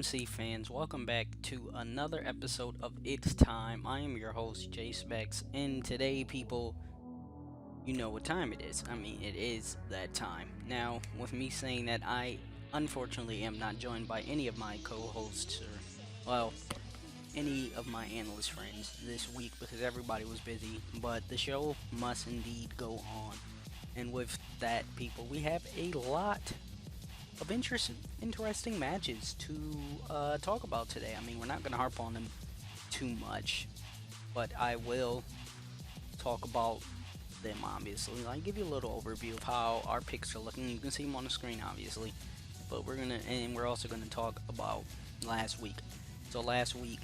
FC fans, welcome back to another episode of It's Time. I am your host, Jspeckz, and today, people, you know what time it is. I mean, it is that time. Now, with me saying that, I unfortunately am not joined by any of my co-hosts or, well, any of my analyst friends this week because everybody was busy, but the show must indeed go on. And with that, people, we have a lot of interesting matches to talk about today. I mean, we're not going to harp on them too much, but I will talk about them, obviously. I'll give you a little overview of how our picks are looking. You can see them on the screen, obviously, but we're also gonna talk about last week. So last week,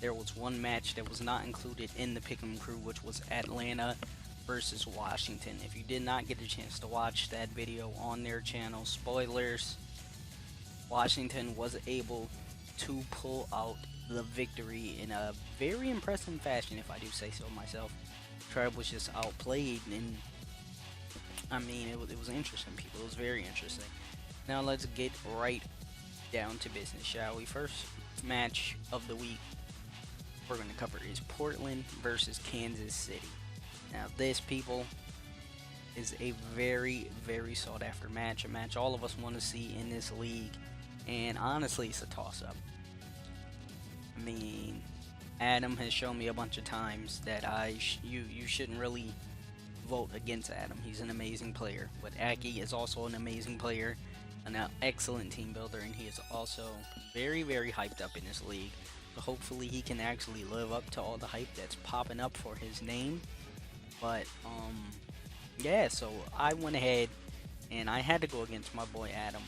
there was one match that was not included in the Pick'em crew, which was Atlanta versus Washington. If you did not get a chance to watch that video on their channel, spoilers, Washington was able to pull out the victory in a very impressive fashion, if I do say so myself. Trev was just outplayed, and I mean, it was interesting, people. It was very interesting. Now let's get right down to business, shall we? First match of the week we're going to cover is Portland versus Kansas City. Now this, people, is a very, very sought after match, a match all of us want to see in this league, and honestly it's a toss-up. I mean, Adam has shown me a bunch of times that you shouldn't really vote against Adam. He's an amazing player, but Akki is also an amazing player, an excellent team builder, and he is also very, very hyped up in this league. So hopefully he can actually live up to all the hype that's popping up for his name. But yeah, so I went ahead and I had to go against my boy Adam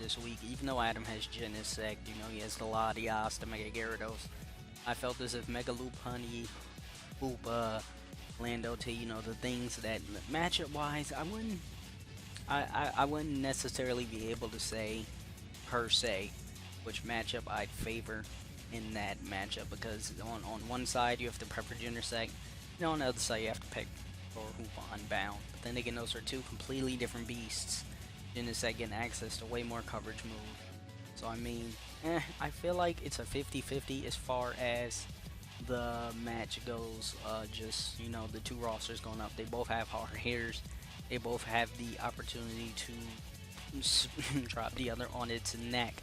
this week. Even though Adam has Genesect, you know, he has the Latias, the Mega Gyarados. I felt as if Mega Lopunny, Hoopa, Lando T, you know, the things that matchup wise I wouldn't necessarily be able to say per se which matchup I'd favor in that matchup, because on one side you have to prep for Genesect, and on the other side you have to pick for Hoopa Unbound. But then again, those are two completely different beasts. Genesect getting access to way more coverage move. So I mean, I feel like it's a 50-50 as far as the match goes. Just, you know, the two rosters going up. They both have hard hitters. They both have the opportunity to drop the other on its neck.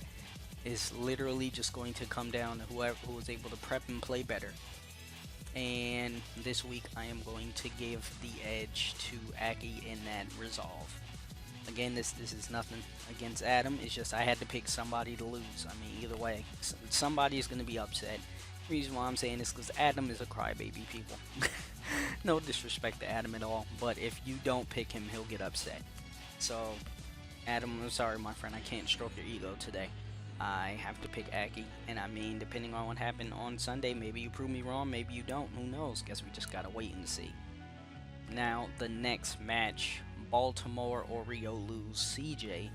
It's literally just going to come down to who is able to prep and play better. And this week I am going to give the edge to Akki in that resolve. Again, this is nothing against Adam. It's just I had to pick somebody to lose. I mean, either way, somebody is going to be upset. The reason why I'm saying this is because Adam is a crybaby, people. No disrespect to Adam at all, but if you don't pick him, he'll get upset. So, Adam, I'm sorry, my friend. I can't stroke your ego today. I have to pick Akki, and I mean, depending on what happened on Sunday, maybe you prove me wrong, maybe you don't. Who knows? Guess we just gotta wait and see. Now, the next match, Baltimore Oriolus CJ,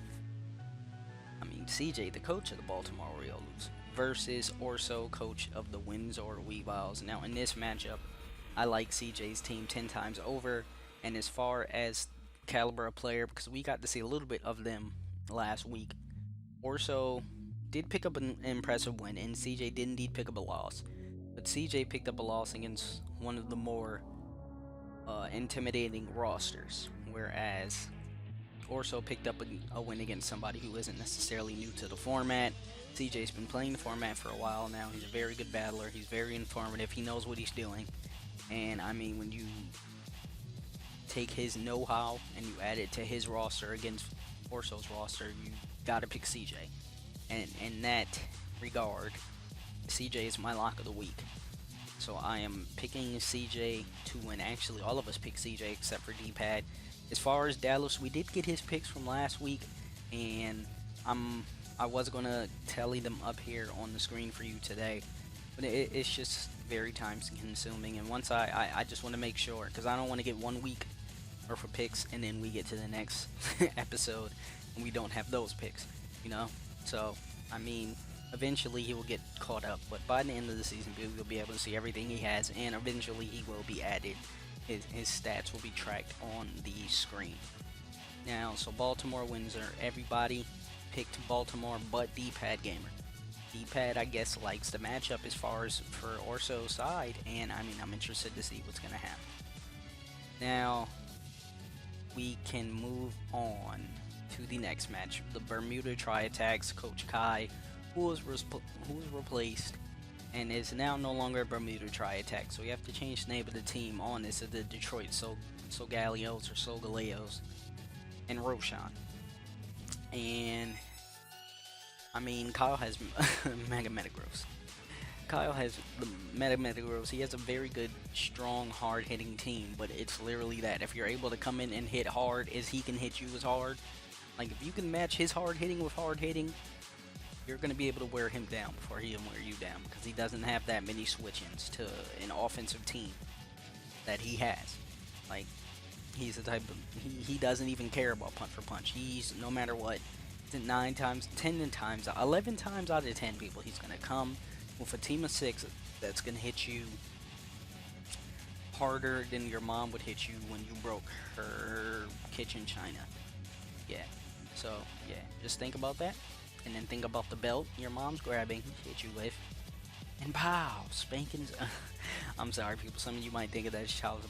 the coach of the Baltimore Oriolus, versus Orso, coach of the Windsor Weaviles. Now, in this matchup, I like CJ's team 10 times over, and as far as caliber of player, because we got to see a little bit of them last week, Orso did pick up an impressive win, and CJ did indeed pick up a loss. But CJ picked up a loss against one of the more intimidating rosters, whereas Orso picked up a win against somebody who isn't necessarily new to the format. CJ's been playing the format for a while now. He's a very good battler. He's very informative. He knows what he's doing. And I mean, when you take his know-how and you add it to his roster against Orso's roster, you gotta pick CJ. And in that regard, CJ is my lock of the week. So I am picking CJ to win. Actually, all of us picked CJ except for D-Pad. As far as Dallas, we did get his picks from last week, and I was gonna tally them up here on the screen for you today, but it's just very time consuming. And once I just want to make sure, because I don't want to get 1 week worth of picks and then we get to the next episode and we don't have those picks, you know. So I mean, eventually he will get caught up, but by the end of the season we'll be able to see everything he has, and eventually he will be added. His stats will be tracked on the screen. Now, so Baltimore, Windsor, everybody picked Baltimore but D-Pad Gamer. D-pad, I guess, likes the matchup as far as for Orso's side, and I mean, I'm interested to see what's gonna happen. Now, we can move on to the next match. The Bermuda Tri-Attacks, Coach Kai, who was replaced and is now no longer Bermuda Tri-Attack. So we have to change the name of the team on this of the Detroit Sogalios or Sogaleos and Roshan. And I mean, Kyle has Metagross. Kyle has the Metagross. He has a very good, strong, hard-hitting team, but it's literally that. If you're able to come in and hit hard as he can hit you as hard, like if you can match his hard-hitting with hard-hitting, you're going to be able to wear him down before he can wear you down, because he doesn't have that many switch-ins to an offensive team that he has. Like, he's the type of, he doesn't even care about punch for punch. He's, no matter what, 9 times, 10 times, 11 times out of 10 people, he's going to come with a team of 6 that's going to hit you harder than your mom would hit you when you broke her kitchen china. Yeah, so, yeah, just think about that. And then think about the belt your mom's grabbing, hit you with, and pow, spankings. I'm sorry, people. Some of you might think of that as child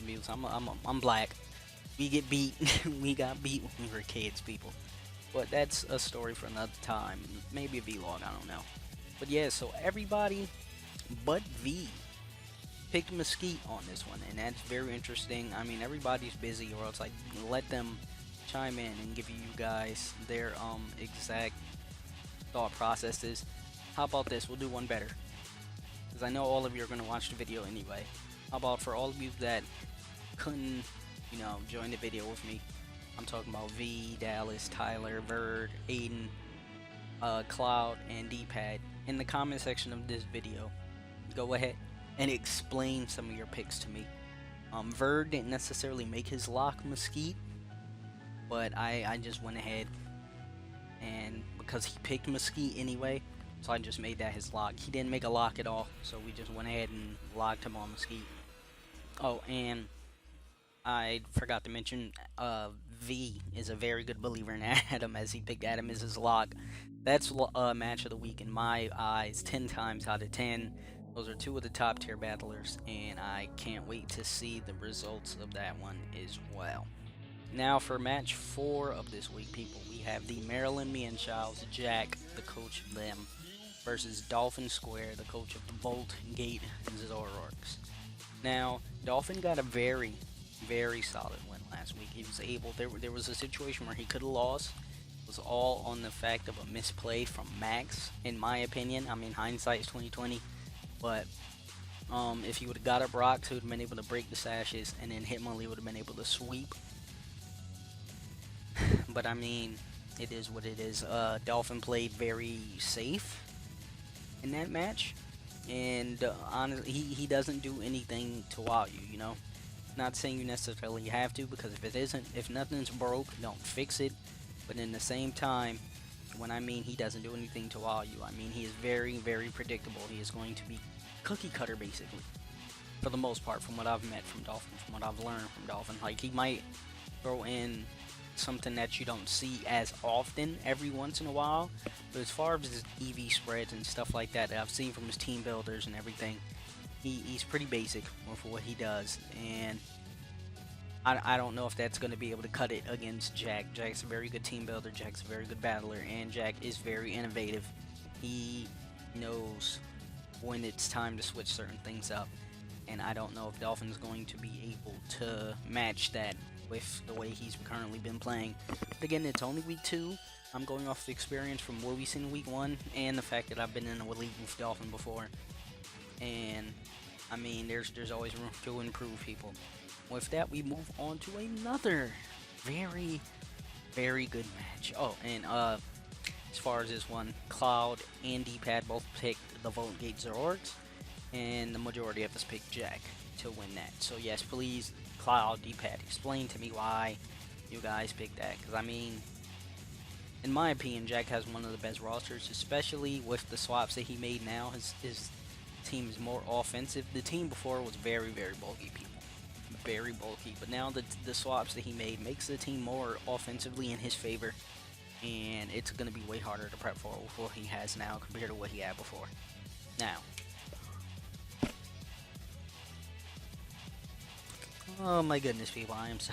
abuse. I'm black. We get beat. We got beat when we were kids, people. But that's a story for another time. Maybe a vlog, I don't know. But yeah, so everybody but V picked Mesquite on this one, and that's very interesting. I mean, everybody's busy, or else like let them chime in and give you guys their exact thought processes. How about this? We'll do one better, because I know all of you are going to watch the video anyway. How about for all of you that couldn't, you know, join the video with me? I'm talking about V, Dallas, Tyler, Verd, Aiden, Cloud, and D-Pad. In the comment section of this video, go ahead and explain some of your picks to me. Verd didn't necessarily make his lock Mesquite, but I just went ahead, and because he picked Mesquite anyway, so I just made that his lock. He didn't make a lock at all, so we just went ahead and locked him on Mesquite. Oh, and I forgot to mention, V is a very good believer in Adam, as he picked Adam as his lock. That's match of the week in my eyes, 10 times out of 10. Those are 2 of the top tier battlers, and I can't wait to see the results of that one as well. Now for match 4 of this week, people, we have the Maryland Mienshaos, Jack, the coach of them, versus Dolphin Square, the coach of the Bolt Gate Zoroarks. Now, Dolphin got a very, very solid win last week. He was able, there was a situation where he could have lost. It was all on the fact of a misplay from Maxx, in my opinion. I mean, hindsight is 20/20, but if he would have got up rocks, he would have been able to break the sashes, and then Hitmonlee would have been able to sweep. But I mean, it is what it is. Dolphin played very safe in that match, and honestly, he doesn't do anything to wow you, you know. Not saying you necessarily have to, because if nothing's broke, don't fix it. But in the same time, when I mean he doesn't do anything to wow you, I mean he is very, very predictable. He is going to be cookie cutter, basically, for the most part, from what I've met from Dolphin, from what I've learned from Dolphin. Like, he might throw in something that you don't see as often every once in a while, but as far as his EV spreads and stuff like that I've seen from his team builders and everything, he's pretty basic for what he does, and I don't know if that's going to be able to cut it against Jack. Jack's a very good team builder, Jack's a very good battler, and Jack is very innovative. He knows when it's time to switch certain things up, and I don't know if Dolphin's going to be able to match that with the way he's currently been playing. But again, it's only week 2. I'm going off the experience from what we've seen in week 1, and the fact that I've been in a league with Dolphin before. And I mean, there's always room to improve, people. With that, we move on to another very, very good match. Oh, and as far as this one, Cloud and D-Pad both picked the Volt Gate Zoroarks, and the majority of us picked Jack to win that. So yes, please, Cloud, D-Pad, explain to me why you guys picked that. Because I mean, in my opinion, Jack has one of the best rosters, especially with the swaps that he made now. His team is more offensive. The team before was very, very bulky, people. Very bulky, but now the swaps that he made makes the team more offensively in his favor. and it's going to be way harder to prep for what he has now compared to what he had before. Now, oh my goodness, people, I am so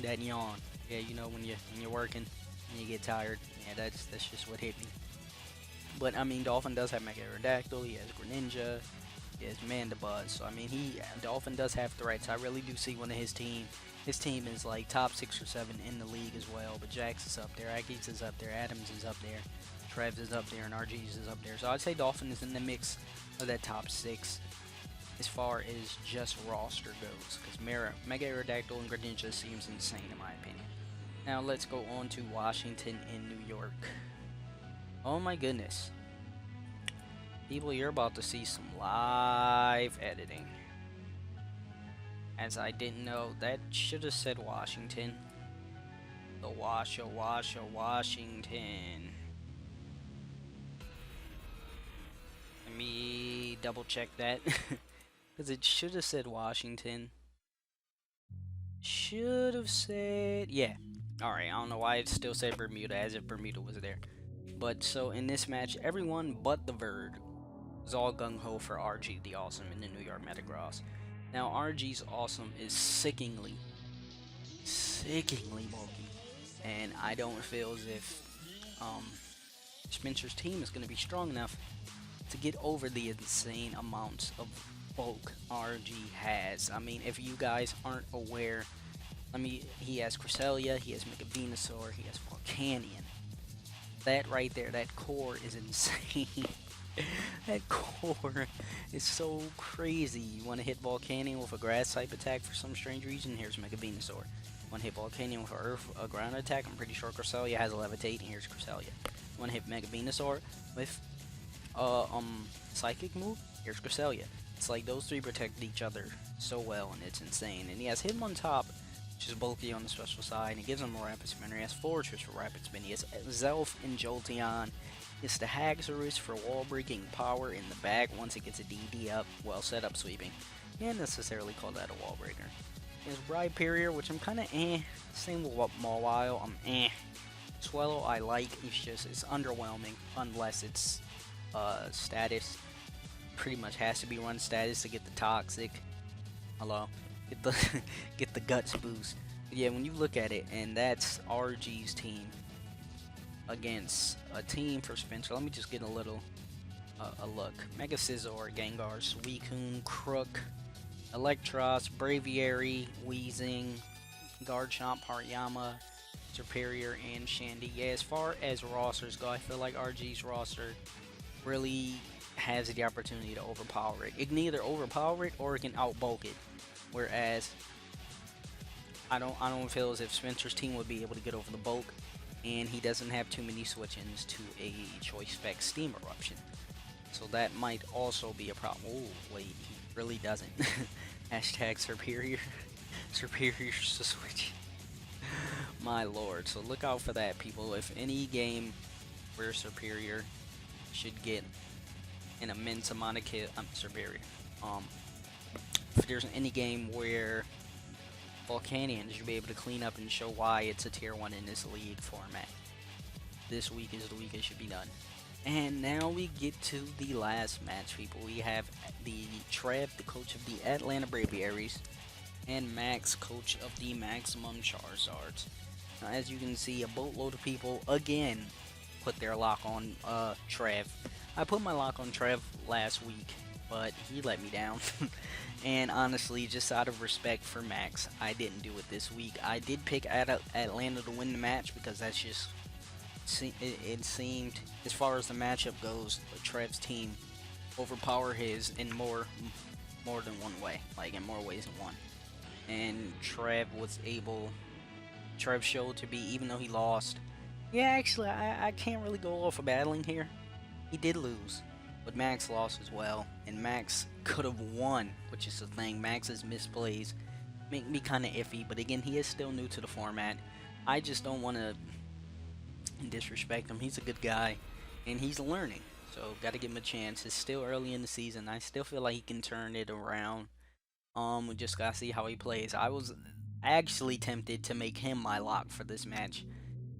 that yawn. Yeah, you know when you're working and you get tired. Yeah, that's just what hit me. But I mean, Dolphin does have Mega Aerodactyl. He has Greninja. He has Mandibuzz. So I mean, Dolphin does have threats. I really do see one of his team. His team is like top 6 or 7 in the league as well. But Jax is up there, Akki is up there, Adams is up there, Trev is up there, and RG's is up there. So I'd say Dolphin is in the mix of that top 6 as far as just roster goes. Because Mega Aerodactyl and Greninja seems insane in my opinion. Now let's go on to Washington and New York. Oh my goodness. People, you're about to see some live editing. As I didn't know, that should have said Washington. The Washington. Let me double check that. Because it should have said Washington. Should have said, yeah. Alright, I don't know why it still said Bermuda, as if Bermuda was there. But so in this match, everyone but the Verd was all gung-ho for RG the Awesome in the New York Metagross. Now RG's Awesome is sickeningly bulky, and I don't feel as if Spencer's team is going to be strong enough to get over the insane amounts of bulk RG has. I mean, if you guys aren't aware, he has Cresselia, he has Mega Venusaur, he has Volcanion. That right there, that core is insane. That core is so crazy. You want to hit Volcanion with a grass type attack for some strange reason? Here's Mega Venusaur. Want to hit Volcanion with a ground attack? I'm pretty sure Cresselia has a Levitate, and here's Cresselia. Want to hit Mega Venusaur with Psychic move? Here's Cresselia. It's like those three protect each other so well, and it's insane. And he has Hitmontop, which is bulky on the special side, and it gives him a Rapid Spinner. He has Fortress for Rapid Spin. He has Zelf and Jolteon. It's the Haxorus for wall breaking power in the back once it gets a DD up, well set up sweeping. Can't necessarily call that a wall breaker. There's Braviary, which I'm kinda Same with Mawile, I'm Swellow I like, it's underwhelming unless it's status. Pretty much has to be run status to get the toxic. Hello? Get the guts boost. But yeah, when you look at it, and that's RG's team against a team for Spencer. Let me just get a little a look. Mega Scizor, Gengar, Suicune, Crook, Electros, Braviary, Weezing, Garchomp, Hariyama, Superior, and Shandy. Yeah, as far as rosters go, I feel like RG's roster really has the opportunity to overpower it. It can either overpower it or it can outbulk it. Whereas I don't feel as if Spencer's team would be able to get over the bulk, and he doesn't have too many switch-ins to a Jspeckz Steam Eruption. So that might also be a problem. Oh, wait, he really doesn't. Hashtag Superior. Superior to switch. My lord. So look out for that, people. If any game where Superior should get an immense amount of kill, Superior. If there's any game where Volcanion should be able to clean up and show why it's a tier 1 in this league format, this week is the week it should be done. And now we get to the last match, people. We have the Trev, the coach of the Atlanta Braviaries, and Maxx, coach of the Maxximum Charizards. Now, as you can see, a boatload of people again put their lock on Trev. I put my lock on Trev last week, but he let me down. And honestly, just out of respect for Maxx, I didn't do it this week. I did pick Atlanta to win the match because that's just it seemed, as far as the matchup goes, Trev's team overpower his in more than one way, like in more ways than one. And Trev showed to be, even though he lost. Yeah, actually, I can't really go off of battling here. He did lose, but Maxx lost as well, and Maxx could have won, which is the thing. Max's misplays make me kind of iffy, but again, he is still new to the format. I just don't want to disrespect him. He's a good guy, and he's learning, so gotta give him a chance. It's still early in the season. I still feel like he can turn it around. We just gotta see how he plays. I was actually tempted to make him my lock for this match,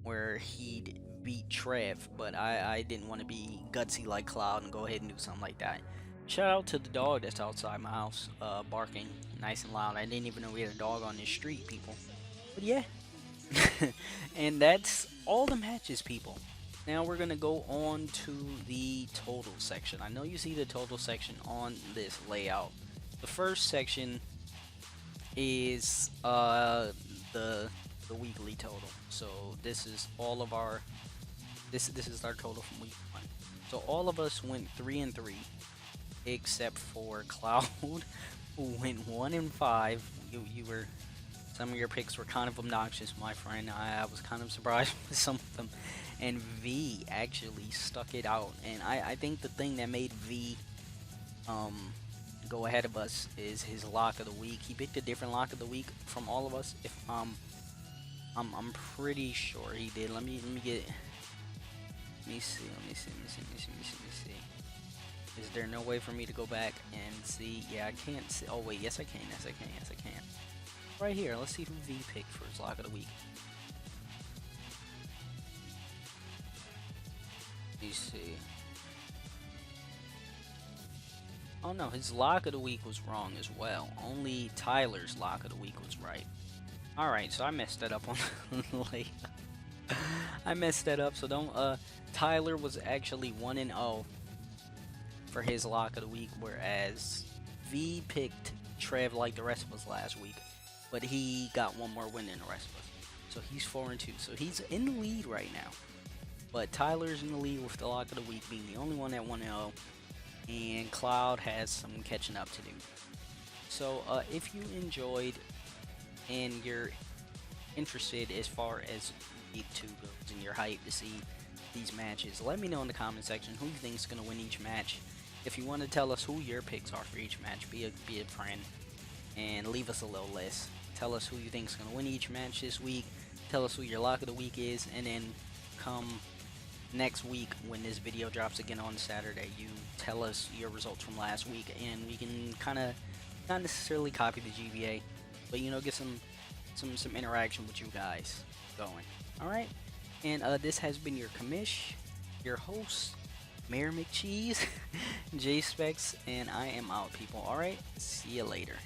where he'd beat Trev, but I didn't want to be gutsy like Cloud and go ahead and do something like that. Shout out to the dog that's outside my house, barking nice and loud. I didn't even know we had a dog on this street, people. But yeah. And that's all the matches, people. Now we're gonna go on to the total section. I know you see the total section on this layout. The first section is the weekly total. So this is all of our this is our total from week 1. So all of us went 3 and 3, except for Cloud, who went 1 and 5. You were Some of your picks were kind of obnoxious, my friend. I was kind of surprised with some of them. And V actually stuck it out. And I think the thing that made V go ahead of us is his lock of the week. He picked a different lock of the week from all of us. If I'm pretty sure he did. Let me see. Is there no way for me to go back and see? Yeah, I can't see. Oh wait, yes I can. Yes I can. Right here, let's see who V picked for his lock of the week. Let me see. Oh no, his lock of the week was wrong as well. Only Tyler's lock of the week was right. Alright, so I messed that up on the layout. I messed that up, so don't, Tyler was actually 1 and 0 for his lock of the week, whereas V picked Trev like the rest of us last week, but he got one more win than the rest of us. So he's 4 and 2, so he's in the lead right now. But Tyler's in the lead with the lock of the week being the only one at 1 and 0, and Cloud has some catching up to do. So if you enjoyed and you're interested as far as League 2 goes and you're hyped to see these matches, let me know in the comment section who you think is going to win each match. If you want to tell us who your picks are for each match, be a friend and leave us a little list. Tell us who you think is going to win each match this week. Tell us who your lock of the week is, and then come next week when this video drops again on Saturday, you tell us your results from last week, and we can kind of not necessarily copy the GBA, but you know, get some interaction with you guys going. All right, and this has been your commish, your host, Mayor McCheese, Jspeckz, and I am out, people. All right, see you later.